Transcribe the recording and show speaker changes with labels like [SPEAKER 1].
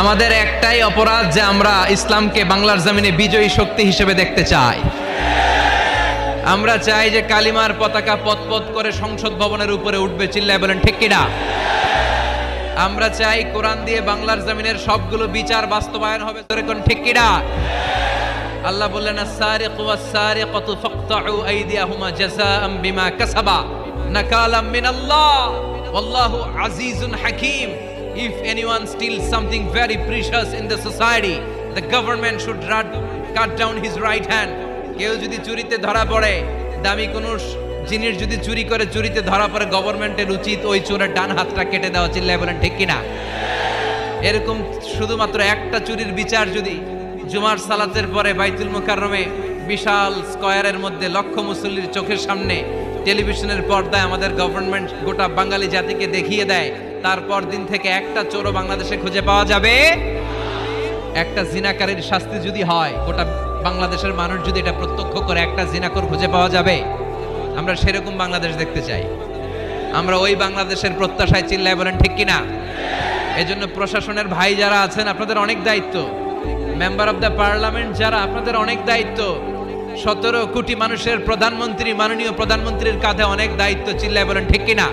[SPEAKER 1] আমাদের একটাই অপরাধ যে আমরা ইসলামকে বাংলার জমিনে বিজয়ী শক্তি হিসেবে দেখতে চাই। আমরা চাই যে কালিমার পতাকা পতপত করে সংসদ ভবনের উপরে উঠবে, চিল্লায় বলেন ঠিক কিনা? আমরা চাই কোরআন দিয়ে বাংলার জমিনের সবগুলো বিচার বাস্তবায়ন হবে, তোরে কোন ঠিক কিনা? আল্লাহ বললেন আস-সারিকু ওয়াস-সারিকাতু ফাকতাউ আইদিয়াহুমা জাযাআম বিমা কাসাবা নাকালাম মিনাল্লাহ ওয়াল্লাহু আজিজুন হাকীম। If anyone steals something very precious in the society, the government should cut down his right hand. কেউ যদি চুরিতে ধরা পড়ে, দামি কোনো জিনিস যদি চুরি করে চুরিতে ধরা পড়ে, গভর্নমেন্টের উচিত ওই চোরের ডান হাতটা কেটে দেওয়া, চিল্লায় বলেন ঠিক কিনা? এরকম শুধুমাত্র একটা চুরির বিচার যদি জুমার সালাতের পরে বাইতুল মুকাররমে বিশাল স্কয়ারের মধ্যে লক্ষ মুসল্লির চোখের সামনে টেলিভিশনের পর্দায় আমাদের গভর্নমেন্ট গোটা বাঙালি জাতিকে দেখিয়ে দেয়, তারপর দিন থেকে একটা চোরও বাংলাদেশে খুঁজে পাওয়া যাবে। একটা জিনাকারীর শাস্তি যদি হয়, গোটা বাংলাদেশের মানুষ যদি এটা প্রত্যক্ষ করে একটা জিনাকর খুঁজে পাওয়া যাবে। আমরা সেরকম বাংলাদেশ দেখতে চাই। আমরা ওই বাংলাদেশের প্রত্যাশায়, চিল্লায় বলেন ঠিক কিনা? এজন্য প্রশাসনের ভাই যারা আছেন, আপনাদের অনেক দায়িত্ব। মেম্বার অফ দ্য পার্লামেন্ট যারা, আপনাদের অনেক দায়িত্ব। 17 কোটি মানুষের প্রধানমন্ত্রী, মাননীয় প্রধানমন্ত্রীর কাঁধে অনেক দায়িত্ব, চিল্লায় বলেন ঠিক কিনা?